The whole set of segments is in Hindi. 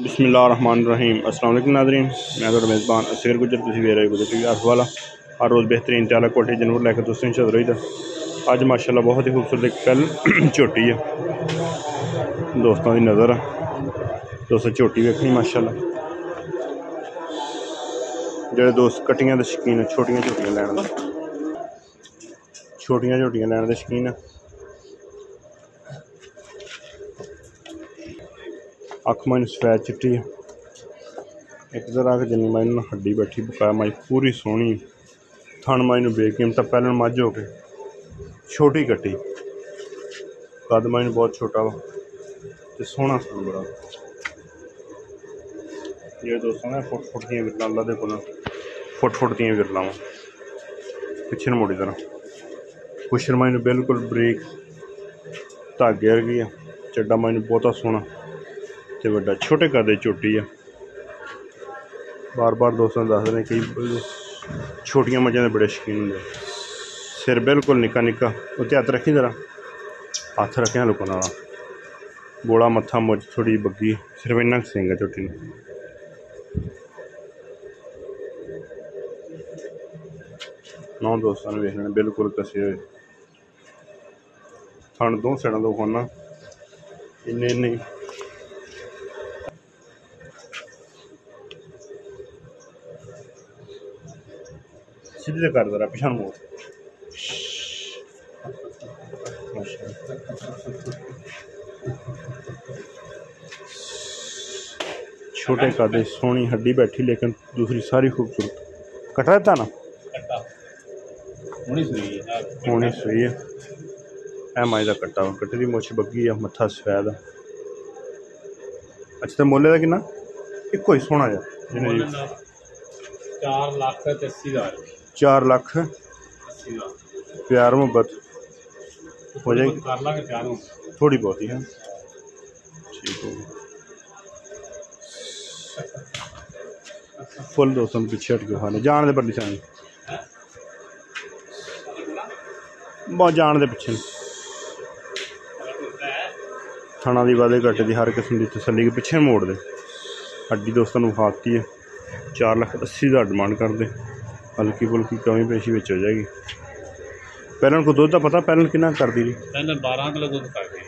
बिस्मिल्लाहिर्रहमानिर्रहीम। अस्सलाम वालेकुम नाज़रीन, मैं तो मेज़बान असगर गुजर तुसीं वे रहे गुजर टीवी आस वाला हर रोज़ बेहतरीन त्याला कोठी जनूर लैके तुसें चल रही था। अज माशाल्लाह बहुत ही खूबसूरत एक पैल झोटी है दोस्तों की नज़र दोस्तों झोटी वेखनी माशाल्लाह। जेह्ड़े दोस्त कट्टियां दे शकीन है, छोटियां झोटियां लैन छोटियां झोटियां लैन दे शकीन है। अख माइन सफैद चिट्टी है, एक जरा के जनी माइन हड्डी बैठी बकाया माई पूरी सोहनी थन माइन बेकीमता पैलन मझ हो के छोटी कट्टी कद माइन बहुत छोटा वा ते सोहना सन बड़ा। ये दोस्तों ने फुट फुट दियां विरला अल्लाह दे कोलों फुट फुट दियां विरला वा पिछे मुड़ी तरह पुछर माइन बिल्कुल बरीक धागे वर्गी है। चड्डा माइन बहुता सोहना ते वड्डा छोटे कद दी झोटी है। बार बार दोस्तों दस रहे कई छोटियां मझां दे बड़े शकीन होंदे। सिर बिल्कुल निक्का निक्का उत्ते हत्थ रखी जरा हत्थ रखें लुकन वाला बोड़ा मत्था मुझ थोड़ी बग्गी सिर्फ इन्ना सिंग है झोटी ने। नौ दोस्तों ने वेखने बिल्कुल कसे हुए थन दो साइडों तो खाना इन्ने इन्ने सीधे कर जरा पिछा मोड़ छोटे कद सोहनी हड्डी बैठी लेकिन दूसरी सारी खूबसूरत कटा रहता ना होनी सुई है। ए माई का कट्टा कट्टे की मुछ बग्गी है मत्था सफैद। अच्छा तो मुल्ले का किन्ना इको ही सोहना जा 4 लाख प्यार मुहब्बत हो जाएगी थोड़ी बहुत ही है। ठीक हो फुल दोस्तों पिछे हट के खाने जान दे बड़ी सानी बहुत जान दे पिछे थना की वादे घट की हर किस्म की तसली के पिछे मोड़ दे। हड्डी दोस्तों को खाती है 4,80,000 का डिमांड कर दे। हल्की फुल्की कमी पेशी हो जाएगी। पैलन को दुध का पता पैलन कितना कर दी जी 12 किलो दुध कर दी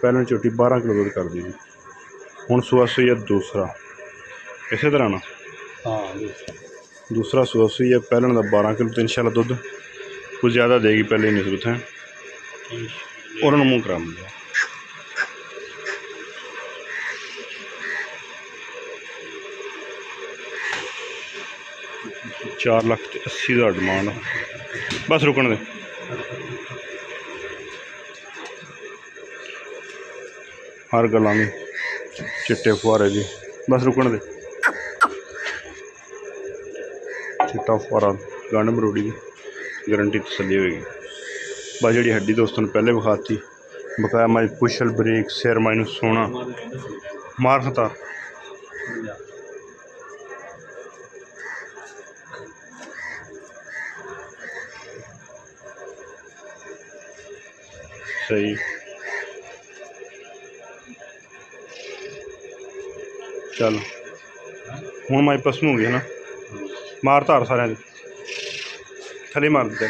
पैलन झोटी 12 किलो दुध कर दी जी। हुण सुआ सुई है दूसरा इस तरह ना दूसरा सुआ सुई है पैलन का 12 किलो तो इंशाल्लाह दुध कुछ ज़्यादा देगी पहले ही नहीं है और मुँह करा दिया। 4,80,000 डिमांड बस रुकन दे। हर गल्ला में चिट्टे फुहारे जी बस रुकन दे। चिट्टा फुहारा गंढ मरोड़ी की गारंटी तसली होगी। बस जी हड्डी दोस्तों ने पहले विखाती बकाया माई पुछल बरीक सिर माइनू सोना मार खता सही। चल हूँ माई पसमू होगी है ना मार धार सारे थले मार दे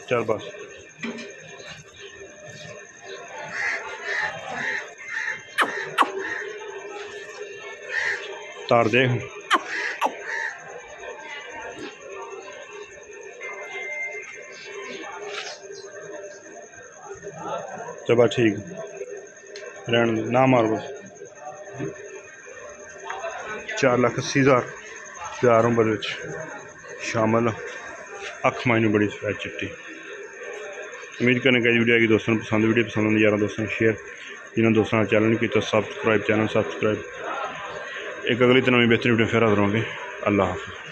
चल बस तार देख चल ठीक रहन ना मार बस। 4,80,000 प्यार उम्र शामिल अख माइनू बड़ी सफेद चिट्टी। उम्मीद करने का वीडियो आएगी दोस्तों पसंद वीडियो पसंद आती यार दोस्तों शेयर जिन्होंने दोस्तों ने चैनल नहीं किया सब्सक्राइब चैनल सब्सक्राइब। एक अगली तो नवी बेहतरीन वीडियो फिर हाजिर होंगे। अल्लाह हाफ़िज़।